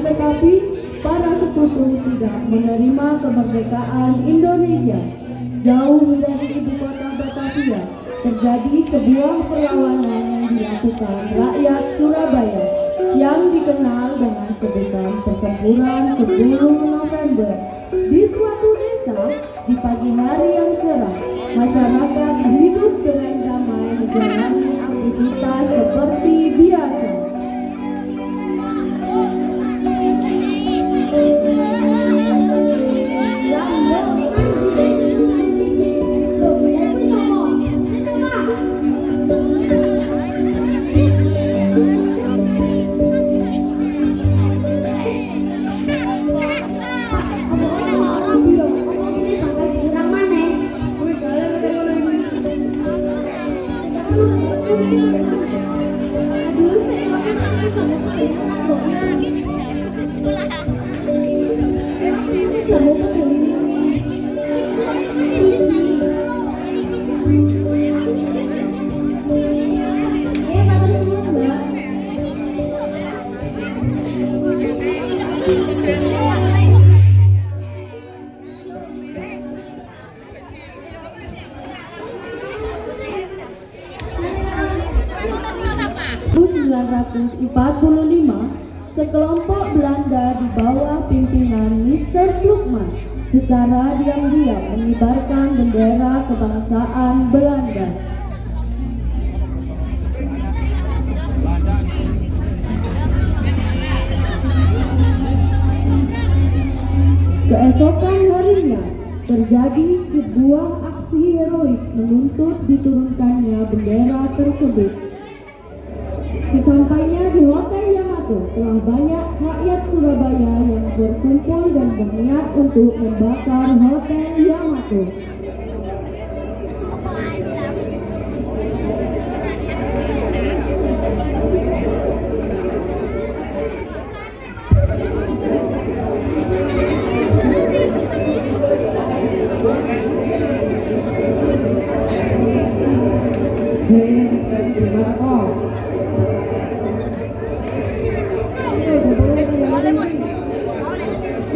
tetapi para sekutu tidak menerima kemerdekaan Indonesia. Jauh dari ibu kota Batavia, terjadi sebuah perlawanan yang dilakukan rakyat Surabaya yang dikenal dengan sebutan Pertempuran 10 November. Di suatu desa, di pagi hari yang cerah, masyarakat hidup dengan damai menjalani aktivitas seperti biasa. Sekelompok Belanda di bawah pimpinan Mr. Klukman secara diam-diam mengibarkan bendera kebangsaan Belanda. Keesokan harinya terjadi sebuah aksi heroik menuntut diturunkannya bendera tersebut. Sesampainya di Hotel Yamato, telah banyak rakyat Surabaya yang berkumpul dan berniat untuk membakar Hotel Yamato.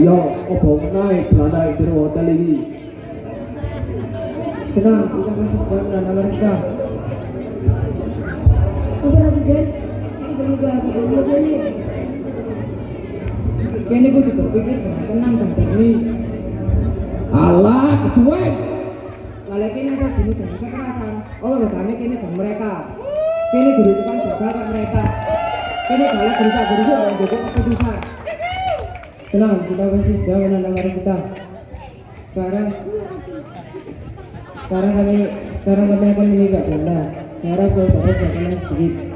Yo, opo naik Belanda itu hotel ini. Tenang, kita masuk ke Amerika. Oke, Presiden, ini berubah ini. Kini gue berpikir dengan tenang dan jernih. Allah, kedua. Kalau kini ada bunyi dengan kekerasan, Allah bertanya kini dengan mereka. Kini kedudukan jaga mereka. Kini kalau berusaha dan dukung keputusan. Tenang, kita masih sudah menandang kita. Sekarang kami akan meninggal Belanda. Saya harap saudara jangan sedikit.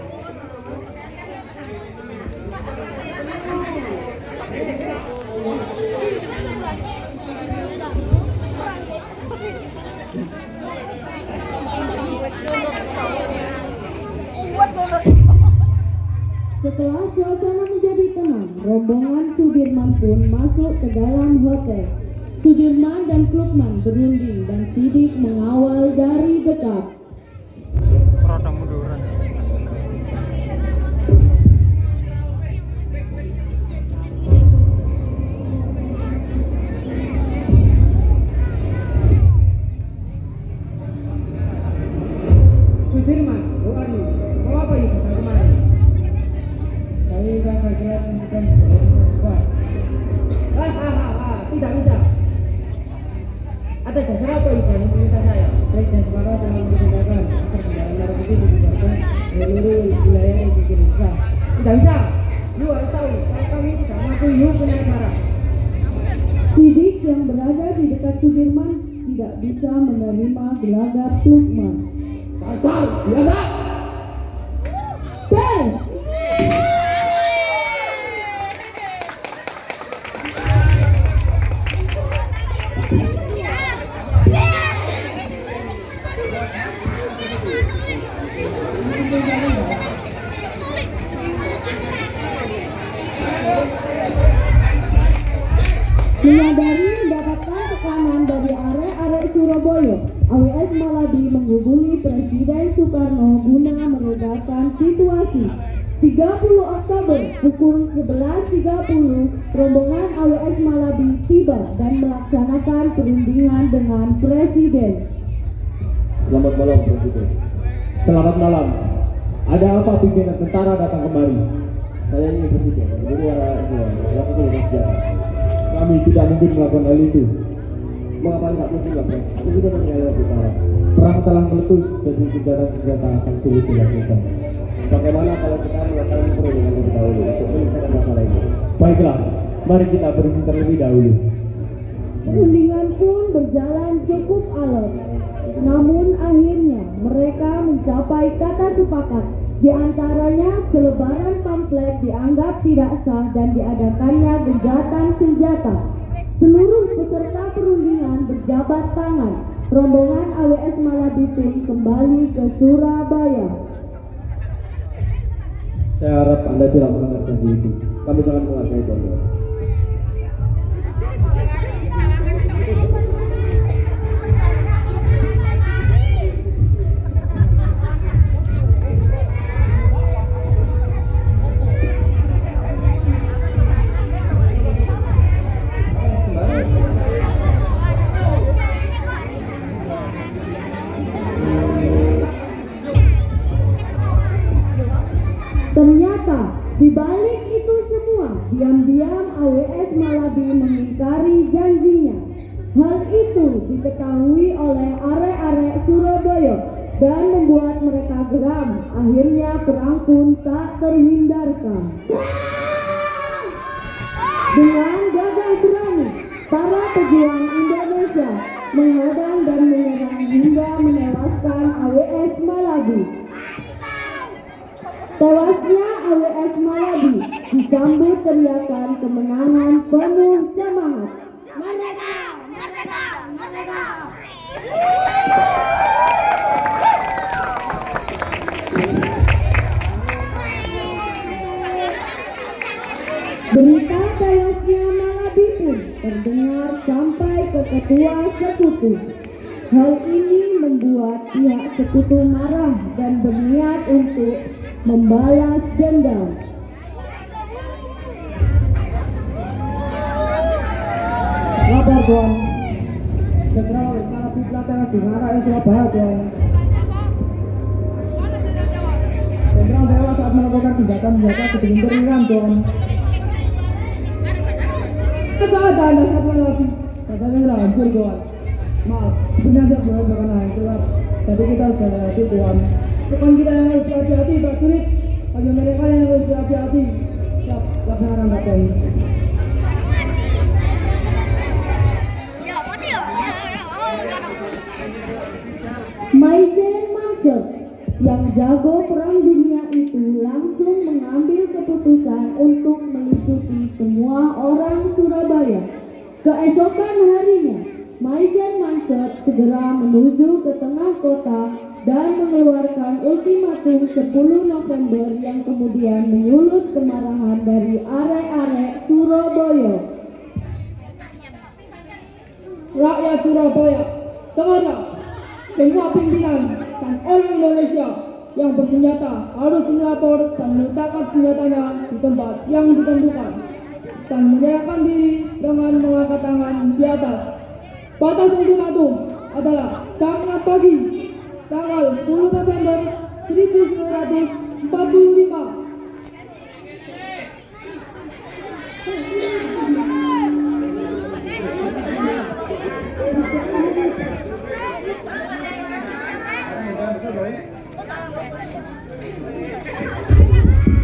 Setelah suasana menjadi tenang, rombongan Sudirman pun masuk ke dalam hotel. Sudirman dan Klukman berunding dan Sidik mengawal dari dekat. Rada munduran. Sudirman, who are you? Mau apa itu kesana kemarin? Saya sudah kaget bukan Pak. Tidak bisa. Atas dasar apa itu yang meminta saya? Presiden Soekarno telah memerintahkan agar kendaraan merah putih dibubarkan seluruh wilayah Indonesia. Tidak bisa. You harus tahu kalau kami tidak mengakui you punya negara. Sidik yang berada di dekat Sudirman tidak bisa menerima gelagat Klukman. Kasar, ya tak? Ben! Menyadari mendapatkan tekanan dari arek-arek Surabaya, AWS Maladi menghubungi Presiden Soekarno guna meredakan situasi. 30 Oktober pukul 11.30 rombongan AWS Malabi tiba dan melaksanakan perundingan dengan Presiden. Selamat malam, Presiden. Selamat malam. Ada apa pimpinan tentara datang kemari? Saya ini Presiden. Ini melakukan senjata. Kami tidak mungkin melakukan hal itu. Mengapa tidak mungkin, Pak Pres? Aku bisa mengenai bicara. Perang telah meletus, jadi gencatan senjata akan sulit dilakukan. Bagaimana kalau kita melakukan perundingan lebih dahulu untuk menyelesaikan masalah ini? Baiklah, mari kita berunding terlebih dahulu. Perundingan pun berjalan cukup alot. Namun akhirnya mereka mencapai kata sepakat. Di antaranya selebaran pamflet dianggap tidak sah dan diadakannya gencatan senjata. Seluruh peserta perundingan berjabat tangan. Rombongan AWS Malabi pun kembali ke Surabaya. Saya harap Anda tidak melanggar janji itu. Kami sangat menghargai, Tuan. Ternyata di balik itu semua, diam-diam AWS Malabi mengingkari janjinya. Hal itu diketahui oleh arek-arek Surabaya dan membuat mereka geram. Akhirnya perang pun tak terhindarkan. Dengan gagah berani, para pejuang Indonesia menghadang dan menyerang hingga menewaskan AWS Malabi. Tewasnya AWS Malabi disambut teriakan kemenangan penuh semangat. Merdeka! Merdeka! Merdeka! Berita tewasnya Malabi pun terdengar sampai ke ketua sekutu. Hal ini membuat pihak sekutu marah dan berniat untuk membalas dendam. Lapor, Tuan. Jenderal AWS Malabi telah tewas di Ngarai, Surabaya, Tuan. Jenderal tewas saat melakukan tindakan senjata di pinggir Iran, Tuan. Apa ada Anda saat Malabi? Jasanya sudah hancur, Tuan. Maaf, sebenarnya saya belum bahkan hancur. Jadi kita harus berhati-hati, Tuan. Bukan kita yang harus berhati-hati, prajurit. Hanya mereka yang harus berhati-hati. Siap, laksanakan, Kapten. Maijen Mansur yang jago perang dunia itu langsung mengambil keputusan untuk melucuti semua orang Surabaya. Keesokan harinya, Maijen Mansur segera menuju ke tengah kota dan mengeluarkan ultimatum 10 November yang kemudian menyulut kemarahan dari arek-arek Surabaya. Rakyat Surabaya, dengarlah, semua pimpinan dan orang Indonesia yang bersenjata harus melapor dan meletakkan senjatanya di tempat yang ditentukan dan menyerahkan diri dengan mengangkat tangan di atas. Batas ultimatum adalah jam 6 pagi, tanggal 10 November 1945.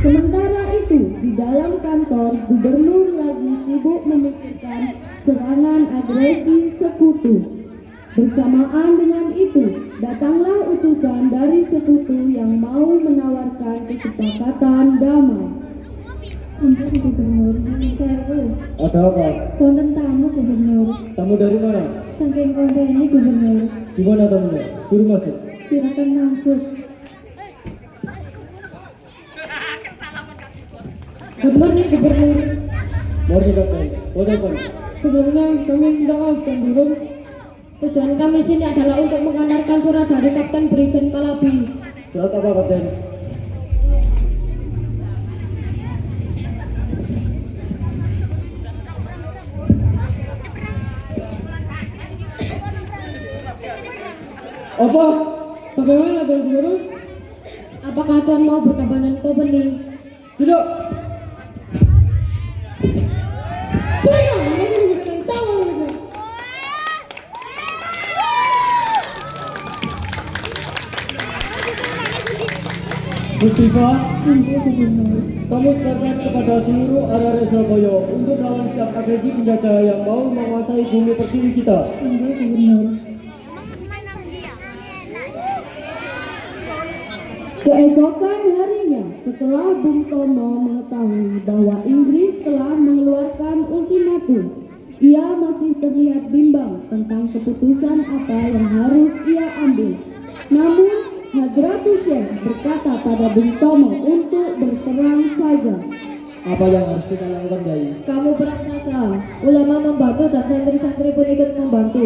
Sementara itu, di dalam kantor, gubernur lagi sibuk memikirkan serangan agresi sekutu. Bersamaan dengan itu, datanglah utusan dari sekutu yang mau menawarkan kesepakatan damai. Ampun gubernur, saya Ada apa? konten tamu gubernur, Tamu dari mana? saking konten ini gubernur, Di mana tamunya? Suruh masuk. silakan masuk. Benar nih gubernur. Mari Kapten, apa? Sebelumnya kami minta maaf dan turun. Tujuan kami sini adalah untuk mengantarkan surat dari Kapten Brigjen Malabi. Surat apa, Kapten? Apa? Bagaimana Tuan Guru? Apakah Tuan mau berkabanan company? Tidak. Baiklah, mari memberikan tahu mereka. Mustafa, Untuk Gubernur. kamu sebarkan kepada seluruh area Surabaya untuk melawan setiap agresi penjajah yang mau menguasai bumi pertiwi kita. Untuk Gubernur. Keesokan harinya, setelah Bung Tomo mengetahui bahwa Inggris telah mengeluarkan ultimatum, ia masih terlihat bimbang tentang keputusan apa yang harus ia ambil. Namun, Hadratus Syekh berkata pada Bung Tomo untuk berperang saja. Apa yang harus kita lakukan, Kiai? Kamu perang saja, ulama membantu dan santri-santri pun ikut membantu.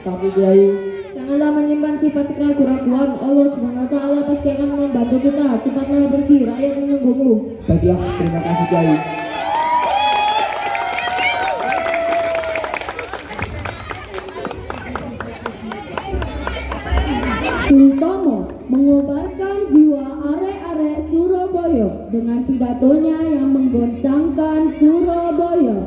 Tapi Kiai, Janganlah menyimpan sifat keraguan-keraguan. Allah SWT pasti akan membantu kita. Cepatlah pergi, rakyat menunggumu. baiklah, terima kasih Kiai. Bung Tomo mengobarkan jiwa arek-arek Surabaya dengan pidatonya yang menggoncangkan Surabaya.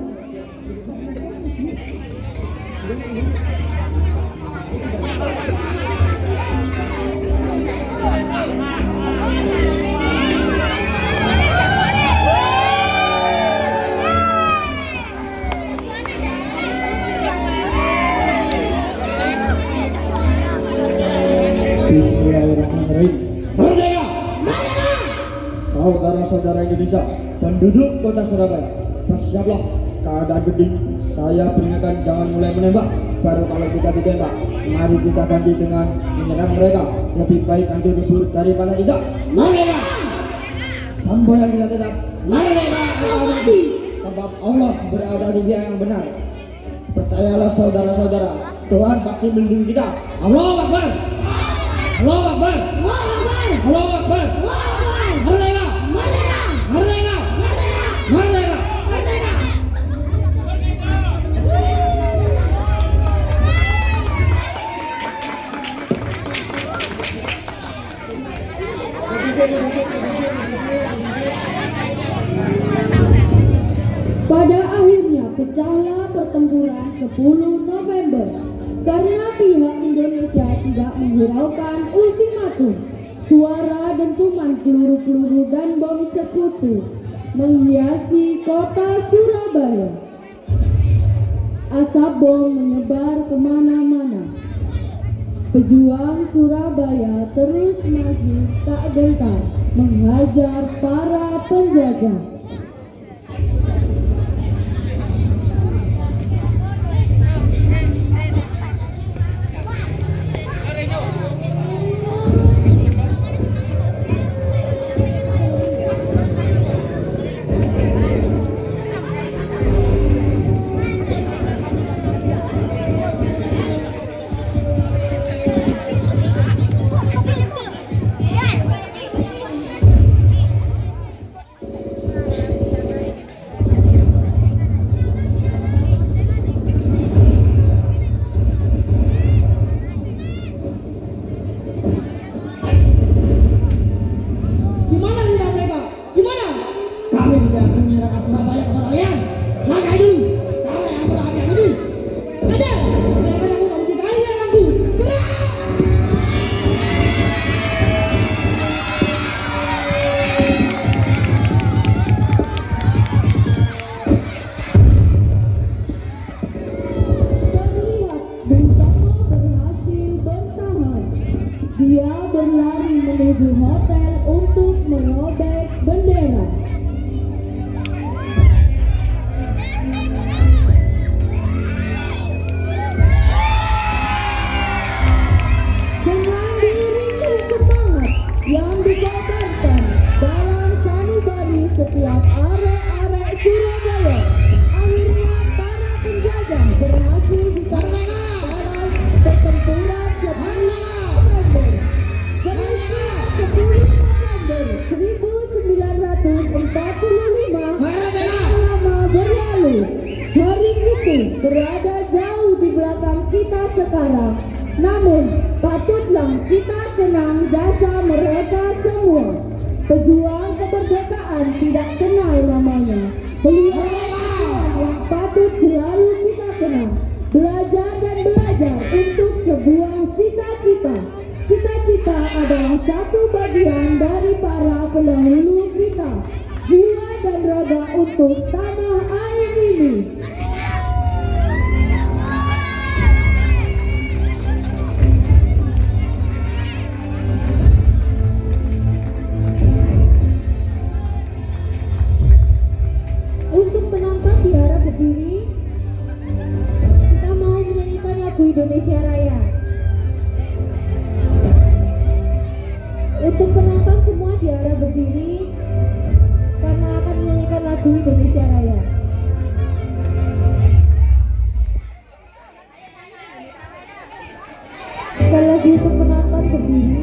Bismillahirrahmanirrahim. Merdeka! Saudara-saudara Indonesia, penduduk kota Surabaya, bersiaplah. Keadaan genting, saya peringatkan jangan mulai menembak. Baru kalau kita ditembak, mari kita ganti dengan menyerang mereka. Lebih baik hancur lebur daripada tidak. Merdeka! Sampai kita tetap merdeka atau mati. Sebab Allah berada di pihak yang benar. Percayalah saudara-saudara, Tuhan pasti melindungi kita. Allahu Akbar! Allahu Akbar! Allahu Akbar! Merdeka! Merdeka! Merdeka! Pada akhirnya pecahlah pertempuran 10 November karena pihak Indonesia tidak menghiraukan ultimatum. Suara dentuman peluru-peluru dan bom sekutu menghiasi kota Surabaya. Asap bom menyebar kemana-mana. Pejuang Surabaya terus maju tak gentar menghajar para penjajah. Kami tidak akan menyerahkan Surabaya kepada kalian. Maka itu, kami yang berani maju. Ada, mereka yang mau tiga kali yang aku. Serang! Terlihat Bung Tomo berhasil bertahan. Dia berlari menuju hotel untuk merobek bendera. Dengan diiringi semangat yang dikabarkan dalam sanubari setiap arek-arek Surabaya, akhirnya para penjajah berhasil ditangkap dalam pertempuran 10 November. Peristiwa 10 November 1945 telah lama berlalu. Hari itu berada jauh di belakang kita sekarang. Namun Patutlah kita kenang jasa mereka semua. Pejuang kemerdekaan tidak kenal namanya. Beliau yang patut selalu kita kenang. Belajar dan belajar untuk sebuah cita-cita. Cita-cita adalah satu bagian dari para pendahulu kita. Jiwa dan raga untuk tanah air ini. Untuk penonton di arah berdiri, kita mau menyanyikan lagu Indonesia Raya. Untuk penonton semua di arah berdiri, karena akan menyanyikan lagu Indonesia Raya. Sekali lagi untuk penonton berdiri.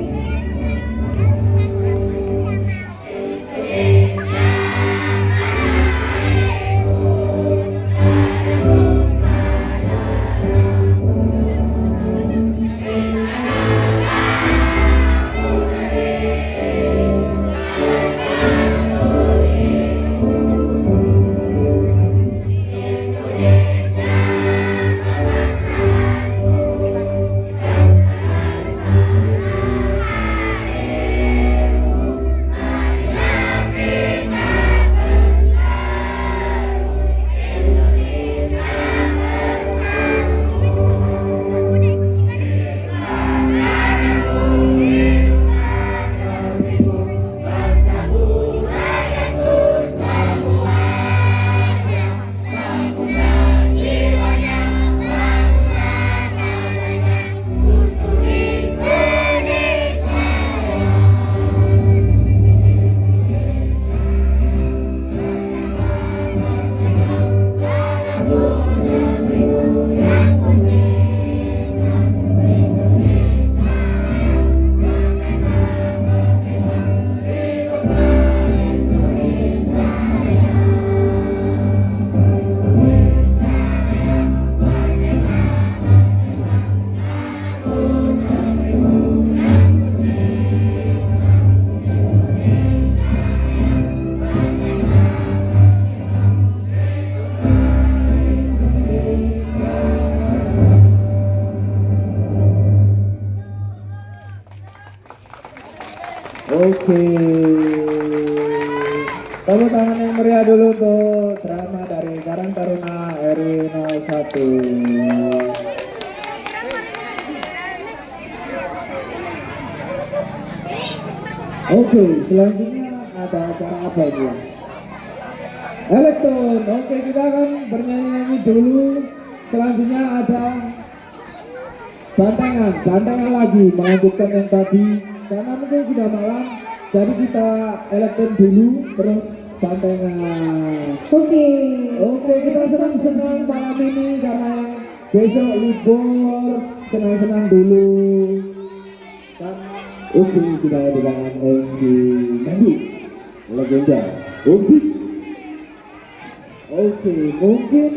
Oke, tepuk tangan yang meriah dulu untuk drama dari Karang Taruna RW 01. Oke, selanjutnya ada acara apa ini? Elektron. Oke, kita akan bernyanyi-nyanyi dulu. Selanjutnya ada bantengan lagi melanjutkan yang tadi. Karena mungkin sudah malam, jadi kita elektron dulu, terus bantengan. Oke, Kita senang-senang malam ini karena besok libur, senang-senang dulu. Oke, kita dengan MC Nandu, legenda. Oke, mungkin